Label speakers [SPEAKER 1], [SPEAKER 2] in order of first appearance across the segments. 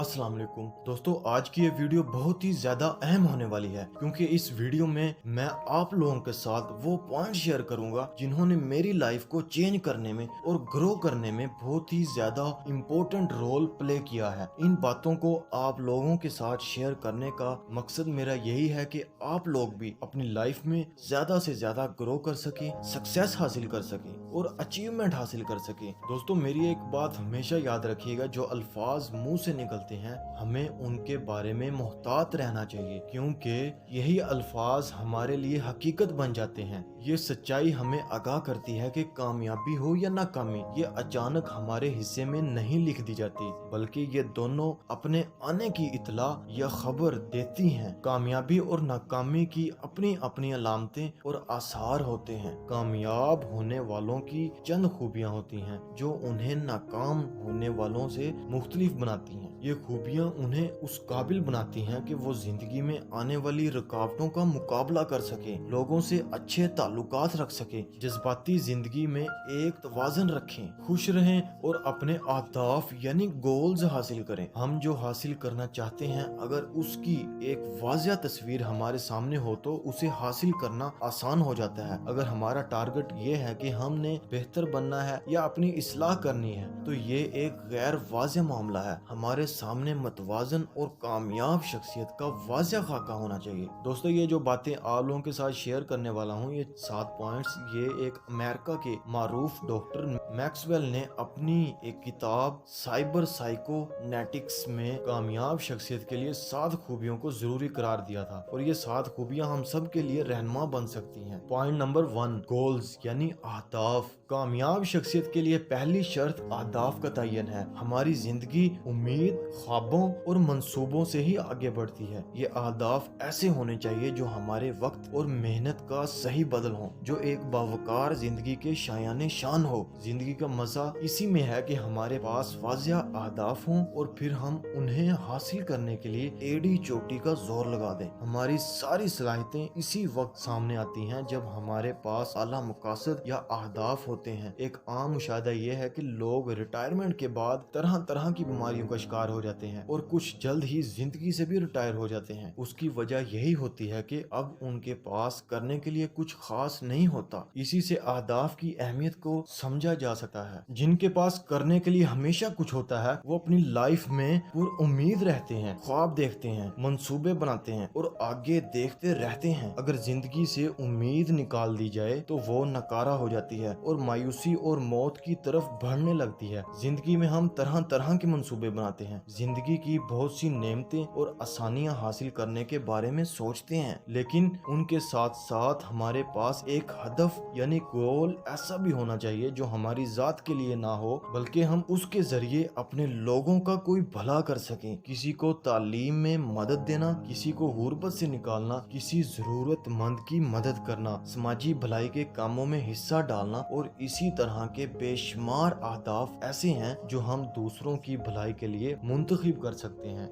[SPEAKER 1] अस्सलाम वालेकुम दोस्तों, आज की ये वीडियो बहुत ही ज़्यादा अहम होने वाली है क्योंकि इस वीडियो में मैं आप लोगों के साथ वो पॉइंट शेयर करूंगा जिन्होंने मेरी लाइफ को चेंज करने में और ग्रो करने में बहुत ही ज़्यादा इम्पोर्टेंट रोल प्ले किया है। इन बातों को आप लोगों के साथ शेयर करने का मकसद मेरा यही है कि आप लोग भी अपनी लाइफ में ज़्यादा से ज़्यादा ग्रो कर सकें, सक्सेस हासिल कर सकें और अचीवमेंट हासिल कर सकें। दोस्तों, मेरी एक बात हमेशा याद रखिएगा, जो अल्फाज मुंह से निकलते हैं हमें उनके बारे में मुहतात रहना चाहिए क्योंकि यही अल्फाज हमारे लिए हकीकत बन जाते हैं। ये सच्चाई हमें आगाह करती है कि कामयाबी हो या नाकामी, ये अचानक हमारे हिस्से में नहीं लिख दी जाती, बल्कि ये दोनों अपने आने की इतला या खबर देती हैं। कामयाबी और नाकामी की अपनी अपनी अलामतें और आसार होते हैं। कामयाब होने वालों की चंद खूबियां होती हैं जो उन्हें नाकाम होने वालों से मुख्तलिफ बनाती हैं। ये खूबियां उन्हें उस काबिल बनाती हैं कि वो जिंदगी में आने वाली रुकावटों का मुकाबला कर सके, लोगों से अच्छे ताल्लुकात रख सके, जज्बाती जिंदगी में एक तवाज़ुन रखें, खुश रहें और अपने अहदाफ यानी गोल्स हासिल करें। हम जो हासिल करना चाहते हैं अगर उसकी एक वाज़िया तस्वीर हमारे सामने हो तो उसे हासिल करना आसान हो जाता है। अगर हमारा टारगेट ये है कि हमने बेहतर बनना है या अपनी इस्लाह करनी है तो ये एक गैर वाज़िया मामला है। हमारे सामने मतवाजन और कामयाब शख्सियत का वाज़िया खाका होना चाहिए। दोस्तों, ये जो बातें आप लोगों के साथ शेयर करने वाला हूँ, ये 7 पॉइंट्स, ये एक अमेरिका के मारूफ डॉक्टर मैक्सवेल ने अपनी एक किताब साइबर साइकोनेटिक्स में कामयाब शख्सियत के लिए 7 खूबियों को जरूरी करार दिया था और ये 7 खूबियां हम सब के लिए रहनुमा बन सकती हैं। पॉइंट नंबर 1, गोल्स यानी अहदाफ। कामयाब शख्सियत के लिए पहली शर्त अहदाफ का तयन है। हमारी जिंदगी उम्मीद, ख्वाबों और मंसूबों से ही आगे बढ़ती है। ये अहदाफ ऐसे होने चाहिए जो हमारे वक्त और मेहनत का सही बदल हो, जो एक बावकार जिंदगी के शायाने शान हो। जिंदगी का मजा इसी में है कि हमारे पास वाज़िया अहदाफ हों और फिर हम उन्हें हासिल करने के लिए एड़ी चोटी का जोर लगा दें। हमारी सारी सलाहियतें इसी वक्त सामने आती हैं जब हमारे पास आला मकासद या अहदाफ होते हैं। एक आम मुशाहिदा ये है कि लोग रिटायरमेंट के बाद तरह तरह की बीमारियों का शिकार हो जाते हैं और कुछ जल्द ही जिंदगी से भी रिटायर हो जाते हैं। उसकी वजह यही होती है कि अब उनके पास करने के लिए कुछ खास नहीं होता। इसी से अहदाफ की अहमियत को समझा जा सकता है। जिनके पास करने के लिए हमेशा कुछ होता है वो अपनी लाइफ में पुरुम्मीद रहते हैं, ख्वाब देखते हैं, मंसूबे बनाते हैं और आगे देखते रहते हैं। अगर जिंदगी से उम्मीद निकाल दी जाए तो वो नकारा हो जाती है और मायूसी और मौत की तरफ बढ़ने लगती है। जिंदगी में हम तरह तरह के मंसूबे बनाते हैं, जिंदगी की बहुत सी नेमतें और आसानियां हासिल करने के बारे में सोचते हैं, लेकिन उनके साथ साथ हमारे पास एक हदफ यानी गोल ऐसा भी होना चाहिए जो हमारी जात के लिए ना हो बल्कि हम उसके जरिए अपने लोगों का कोई भला कर सकें। किसी को तालीम में मदद देना, किसी को गुर्बत से निकालना, किसी जरूरतमंद की मदद करना, समाजी भलाई के कामों में हिस्सा डालना और इसी तरह के बेशुमार अहदाफ ऐसे हैं जो हम दूसरों की भलाई के लिए मुंतखब कर सकते हैं।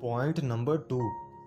[SPEAKER 1] Point number 2,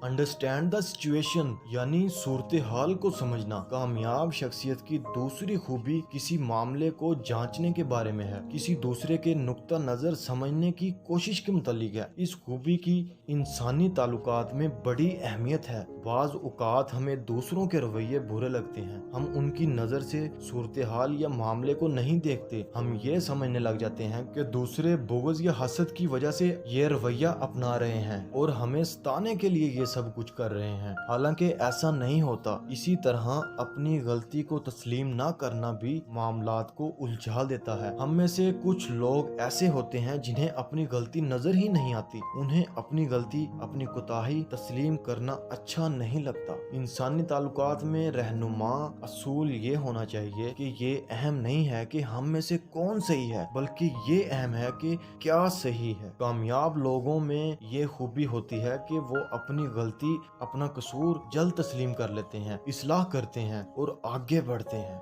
[SPEAKER 1] understand the situation यानी सूरत हाल को समझना। कामयाब शख्सियत की दूसरी खूबी किसी मामले को जांचने के बारे में है, किसी दूसरे के नुक्ता नजर समझने की कोशिश के मुतालिक है। इस खूबी की इंसानी ताल्लुकात में बड़ी अहमियत है। बाज औकात हमें दूसरों के रवैये बुरे लगते हैं, हम उनकी नजर से सूरत हाल या मामले को नहीं देखते। हम ये समझने लग जाते हैं कि दूसरे बुग़्ज़ या हसद की वजह से ये रवैया अपना रहे हैं और हमें सताने के लिए ये सब कुछ कर रहे हैं, हालांकि ऐसा नहीं होता। इसी तरह अपनी गलती को तस्लीम ना करना भी मामलात को उलझा देता है। हम में से कुछ लोग ऐसे होते हैं जिन्हें अपनी गलती नजर ही नहीं आती, उन्हें अपनी गलती, अपनी कोताही तस्लीम करना अच्छा नहीं लगता। इंसानी ताल्लुकात में रहनुमा असूल ये होना चाहिए कि ये अहम नहीं है कि हम में से कौन सही है, बल्कि ये अहम है कि क्या सही है। कामयाब लोगों में ये खूबी होती है कि वो अपनी गलती, अपना कसूर जल्द तस्लीम कर लेते हैं, इस्लाह करते हैं और आगे बढ़ते हैं।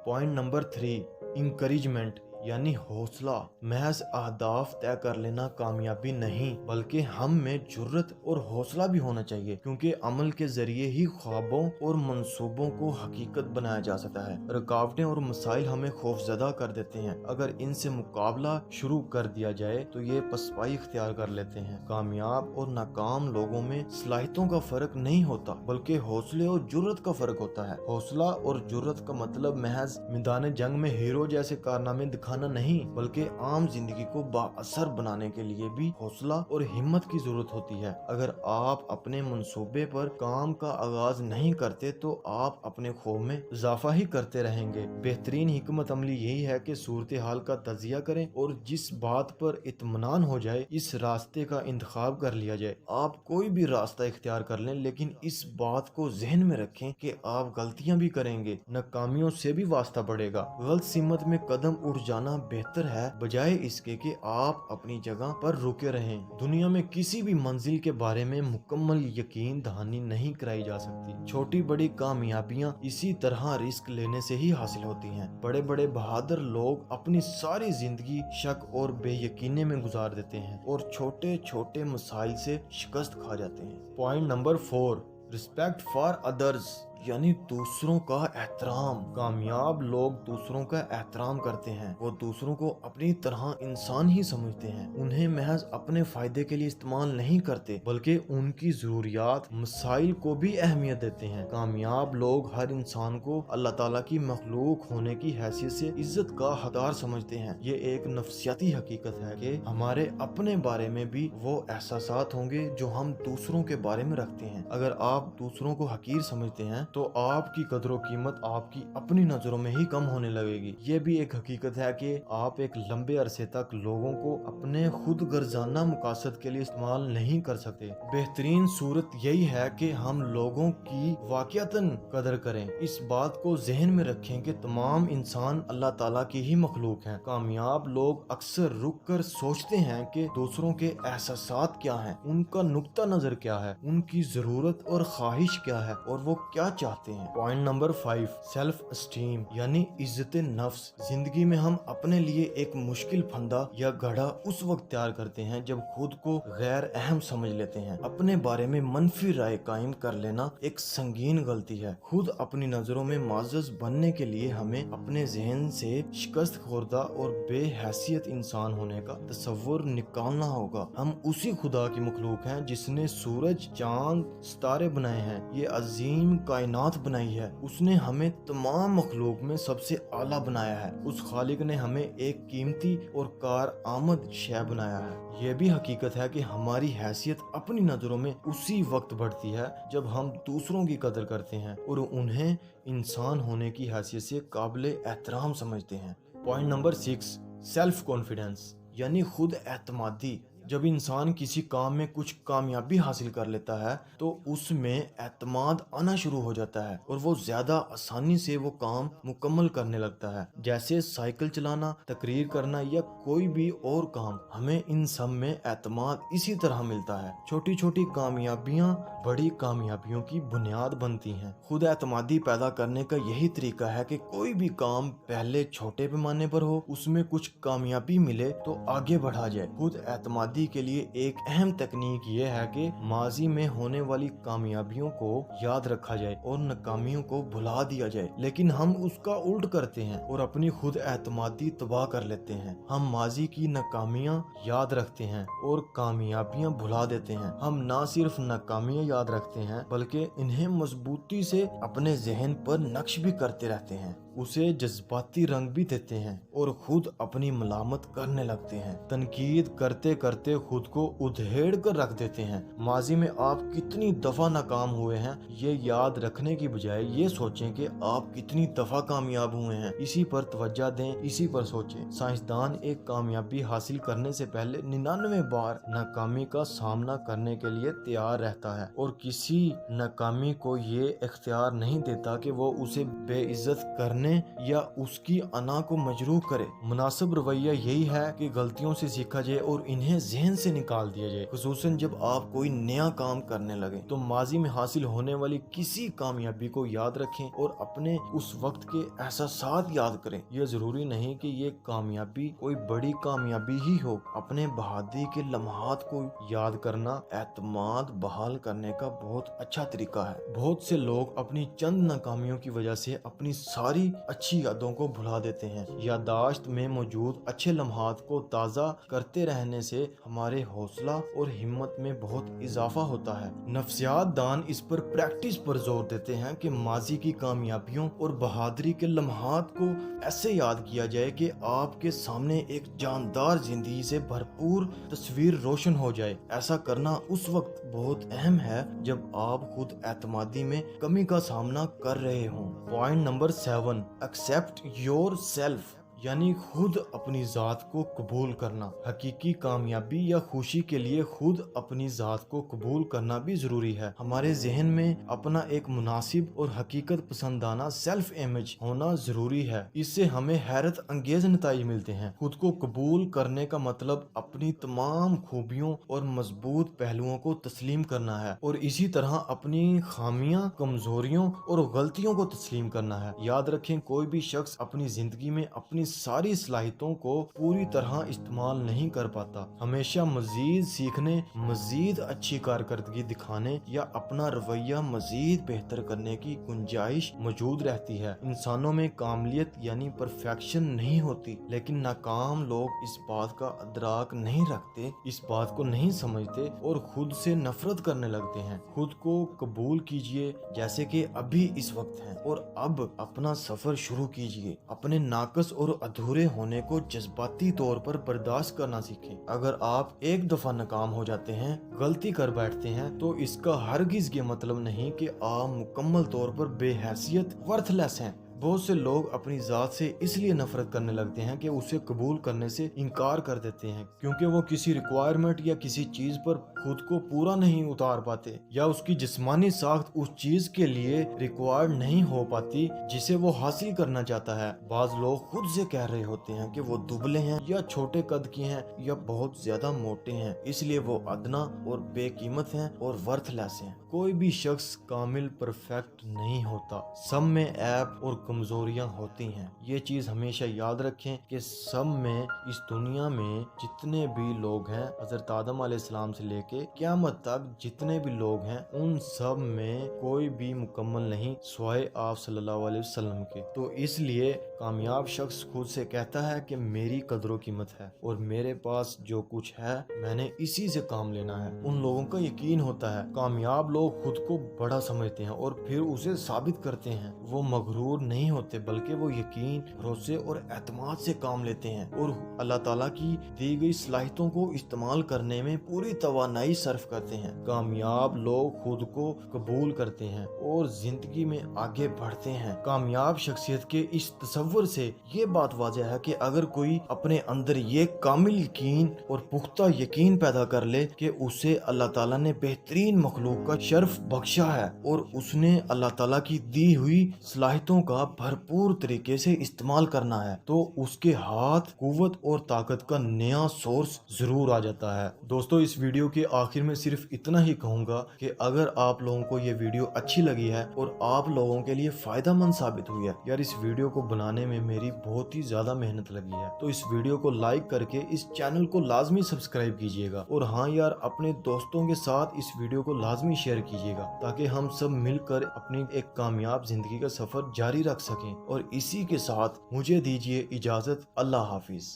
[SPEAKER 1] पॉइंट नंबर 3, इंकरेजमेंट यानी हौसला। महज अहदाफ तय कर लेना कामयाबी नहीं, बल्कि हम में जुर्रत और हौसला भी होना चाहिए, क्योंकि अमल के जरिए ही ख्वाबों और मंसूबों को हकीकत बनाया जा सकता है। रुकावटें और मसाइल हमें खौफजदा कर देते हैं, अगर इनसे मुकाबला शुरू कर दिया जाए तो ये पसपाई इख्तियार कर लेते हैं। कामयाब और नाकाम लोगों में सलाहियतों का फर्क नहीं होता, बल्कि हौसले और जुर्रत का फर्क होता है। हौसला और जुर्रत का मतलब महज मैदान जंग में हीरो जैसे कारनामे दिखाना नहीं, बल्कि आम जिंदगी को बाअसर बनाने के लिए भी हौसला और हिम्मत की जरूरत होती है। अगर आप अपने मंसूबे पर काम का आगाज नहीं करते तो आप अपने खौफ में इजाफा ही करते रहेंगे। बेहतरीन हिकमत अमली यही है कि सूरत हाल का तजिया करें और जिस बात पर इत्मीनान हो जाए इस रास्ते का इंतखाब कर लिया जाए। आप कोई भी रास्ता इख्तियार कर लें, लेकिन इस बात को जहन में रखें कि आप गलतियां भी करेंगे, नाकामियों से भी वास्ता पड़ेगा। गलत सिमत में कदम उठ जाना बेहतर है बजाय इसके कि आप अपनी जगह पर रुके रहें। दुनिया में किसी भी मंजिल के बारे में मुकम्मल यकीन दहानी नहीं कराई जा सकती। छोटी बड़ी कामयाबियां इसी तरह रिस्क लेने से ही हासिल होती हैं। बड़े बड़े बहादुर लोग अपनी सारी जिंदगी शक और बेयकीनी में गुजार देते हैं और छोटे छोटे मसाइल से शिकस्त खा जाते हैं। Point number 4, respect for others, यानी दूसरों का एहतराम। कामयाब लोग दूसरों का एहतराम करते हैं। वो दूसरों को अपनी तरह इंसान ही समझते हैं, उन्हें महज अपने फायदे के लिए इस्तेमाल नहीं करते, बल्कि उनकी जरूरियात मसाइल को भी अहमियत देते हैं। कामयाब लोग हर इंसान को अल्लाह ताला की मखलूक होने की हैसियत से इज्जत का हकदार समझते हैं। ये एक नफ्सियाती हकीकत है कि हमारे अपने बारे में भी वो एहसासात होंगे जो हम दूसरों के बारे में रखते हैं। अगर आप दूसरों को हकीर समझते हैं तो आपकी कदर कीमत आपकी अपनी नजरों में ही कम होने लगेगी। ये भी एक हकीकत है कि आप एक लंबे अरसे तक लोगों को अपने खुद गर्जाना मकासद के लिए इस्तेमाल नहीं कर सकते। बेहतरीन सूरत यही है कि हम लोगों की वाकयातन कदर करें। इस बात को जहन में रखें कि तमाम इंसान अल्लाह ताला की ही मखलूक हैं। कामयाब लोग अक्सर रुक कर सोचते हैं कि दूसरों के एहसासात क्या हैं, उनका नुक्ता नजर क्या है, उनकी जरूरत और ख्वाहिश क्या है और वो क्या चाहते हैं। पॉइंट नंबर 5, सेल्फ एस्टीम, यानी इज्जत नफ्स। जिंदगी में हम अपने लिए एक मुश्किल फंदा या गढ़ा उस वक्त तैयार करते हैं जब खुद को गैर अहम समझ लेते हैं। अपने बारे में मनफी राय कायम कर लेना एक संगीन गलती है। खुद अपनी नजरों में माज़ज़ बनने के लिए हमें अपने जहन से शिकस्त खोरदा और बेहैसियत इंसान होने का तस्वुर निकालना होगा। हम उसी खुदा की मखलूक हैं जिसने सूरज, चांद, सितारे बनाए हैं, ये अजीम कायनात बनाई है। उसने हमें तमाम मखलूक में सबसे आला बनाया है। उस खालिक ने हमें एक कीमती और कार आमद शय बनाया है। ये भी हकीकत है कि हमारी हैसियत अपनी नजरों में उसी वक्त बढ़ती है जब हम दूसरों की कदर करते हैं और उन्हें इंसान होने की हैसियत से काबिल एहतराम समझते हैं। पॉइंट नंबर 6, सेल्फ कॉन्फिडेंस, यानी खुद एतमादी। जब इंसान किसी काम में कुछ कामयाबी हासिल कर लेता है तो उसमें एतमाद आना शुरू हो जाता है और वो ज्यादा आसानी से वो काम मुकम्मल करने लगता है। जैसे साइकिल चलाना, तकरीर करना या कोई भी और काम, हमें इन सब में एतमाद इसी तरह मिलता है। छोटी छोटी कामयाबियां बड़ी कामयाबियों की बुनियाद बनती हैं। खुद एतमादी पैदा करने का यही तरीका है कि कोई भी काम पहले छोटे पैमाने पर हो, उसमें कुछ कामयाबी मिले तो आगे बढ़ा जाए। खुद एतमादी के लिए एक अहम तकनीक ये है कि माजी में होने वाली कामयाबियों को याद रखा जाए और नाकामियों को भुला दिया जाए, लेकिन हम उसका उल्ट करते हैं और अपनी खुद एतमादी तबाह कर लेते हैं। हम माजी की नाकामियां याद रखते हैं और कामयाबियां भुला देते हैं। हम ना सिर्फ नाकामियां याद रखते हैं बल्कि इन्हें मजबूती से अपने जहन पर नक्श भी करते रहते हैं, उसे जज्बाती रंग भी देते हैं और खुद अपनी मलामत करने लगते हैं। तनकीद करते करते खुद को उधेड़ कर रख देते हैं। माजी में आप कितनी दफा नाकाम हुए हैं ये याद रखने की बजाय ये सोचें कि आप कितनी दफा कामयाब हुए हैं। इसी पर तवज्जो दें, इसी पर सोचें। साइंसदान एक कामयाबी हासिल करने से पहले 99 बार नाकामी का सामना करने के लिए तैयार रहता है और किसी नाकामी को ये इख्तियार नहीं देता कि वो उसे बेइज्जत करने अपने या उसकी अना को मजरूह करे। मुनासिब रवैया यही है कि गलतियों से सीखा जाए और इन्हें ज़हन से निकाल दिया जाए। खुसूसन जब आप कोई नया काम करने लगे तो माजी में हासिल होने वाली किसी कामयाबी को याद रखें और अपने उस वक्त के एहसासात याद करें। यह जरूरी नहीं कि ये कामयाबी कोई बड़ी कामयाबी ही हो। अपने बहादुरी के लम्हात को याद करना एतमाद बहाल करने का बहुत अच्छा तरीका है। बहुत से लोग अपनी चंद नाकामियों की वजह से अपनी सारी अच्छी यादों को भुला देते हैं। यादाश्त में मौजूद अच्छे लम्हात को ताज़ा करते रहने से हमारे हौसला और हिम्मत में बहुत इजाफा होता है। नफ्सियात दान इस पर प्रैक्टिस पर जोर देते हैं कि माजी की कामयाबियों और बहादुरी के लम्हात को ऐसे याद किया जाए कि आपके सामने एक जानदार जिंदगी से भरपूर तस्वीर रोशन हो जाए। ऐसा करना उस वक्त बहुत अहम है जब आप खुद एतमादी में कमी का सामना कर रहे हों। Point number 7, accept yourself, यानी खुद अपनी ज़ात को कबूल करना। हकीकी कामयाबी या खुशी के लिए खुद अपनी ज़ात को कबूल करना भी ज़रूरी है। हमारे जहन में अपना एक मुनासिब और हकीकत पसंदाना सेल्फ इमेज होना ज़रूरी है। इससे हमें हैरत अंगेज नतीजे मिलते हैं। खुद को कबूल करने का मतलब अपनी तमाम खूबियों और मजबूत पहलुओं को तस्लीम करना है और इसी तरह अपनी खामियां, कमजोरियों और गलतियों को तस्लीम करना है। याद रखें, कोई भी शख्स अपनी जिंदगी में अपनी सारी सलाहियतों को पूरी तरह इस्तेमाल नहीं कर पाता। हमेशा मजीद सीखने, मजीद अच्छी कारकर्दगी दिखाने या अपना रवैया मजीद बेहतर करने की गुंजाइश मौजूद रहती है। इंसानों में कामलियत यानी परफेक्शन नहीं होती, लेकिन नाकाम लोग इस बात का अदराक नहीं रखते, इस बात को नहीं समझते और खुद से नफरत करने लगते हैं। खुद को कबूल कीजिए जैसे कि अभी इस वक्त हैं और अब अपना सफर शुरू कीजिए। अपने नाकस और अधूरे होने को जज्बाती तौर पर बर्दाश्त करना सीखें। अगर आप एक दफा नाकाम हो जाते हैं, गलती कर बैठते हैं, तो इसका हरगिज ये मतलब नहीं कि आप मुकम्मल तौर पर बेहैसियत, वर्थलेस हैं। बहुत से लोग अपनी ज़ात से इसलिए नफरत करने लगते हैं कि उसे कबूल करने से इनकार कर देते हैं, क्योंकि वो किसी रिक्वायरमेंट या किसी चीज पर खुद को पूरा नहीं उतार पाते या उसकी जिस्मानी साख्त उस चीज के लिए रिक्वायर्ड नहीं हो पाती जिसे वो हासिल करना चाहता है। बाज लोग खुद से कह रहे होते हैं कि वो दुबले हैं या छोटे कद के हैं या बहुत ज्यादा मोटे हैं, इसलिए वो अदना और बेकीमत हैं और वर्थलेस हैं। कोई भी शख्स कामिल परफेक्ट नहीं होता, सब में ऐब और कमजोरियां होती हैं। ये चीज हमेशा याद रखें कि सब में, इस दुनिया में जितने भी लोग हैं, हजरत आदम अलैहिस्सलाम से लेके क़यामत तक जितने भी लोग हैं, उन सब में कोई भी मुकम्मल नहीं सिवाय आप सल्लल्लाहु अलैहि वसल्लम के। तो इसलिए कामयाब शख्स खुद से कहता है कि मेरी कदर कीमत है और मेरे पास जो कुछ है मैंने इसी से काम लेना है। उन लोगों का यकीन होता है। कामयाब लोग खुद को बड़ा समझते हैं और फिर उसे साबित करते हैं। वो मगरूर नहीं होते, बल्कि वो यकीन, भरोसे और एतमाद से काम लेते हैं और अल्लाह ताला की दी गई सलाहियतों को इस्तेमाल करने में पूरी तवानाई सर्फ करते हैं। कामयाब लोग खुद को कबूल करते हैं और जिंदगी में आगे बढ़ते हैं। कामयाब शख्सियत के इस तस्वर से ये बात वाज़ेह है कि अगर कोई अपने अंदर ये कामिल यकीन और पुख्ता यकीन पैदा कर ले कि उसे अल्लाह ताला ने बेहतरीन मखलूक का शर्फ बख्शा है और उसने अल्लाह ताला की दी हुई सलाहियतों का भरपूर तरीके से इस्तेमाल करना है, तो उसके हाथ कुव्वत और ताकत का नया सोर्स जरूर आ जाता है। दोस्तों, इस वीडियो के आखिर में सिर्फ इतना ही कहूंगा कि अगर आप लोगों को ये वीडियो अच्छी लगी है और आप लोगों के लिए फायदा मंद साबित हुई है, यार इस वीडियो को बनाने में मेरी बहुत ही ज्यादा मेहनत लगी है, तो इस वीडियो को लाइक करके इस चैनल को लाजमी सब्सक्राइब कीजिएगा। और हाँ यार, अपने दोस्तों के साथ इस वीडियो को लाजमी शेयर कीजिएगा ताकि हम सब मिलकर अपनी एक कामयाब जिंदगी का सफर जारी रख सकें। और इसी के साथ मुझे दीजिए इजाजत। अल्लाह हाफिज।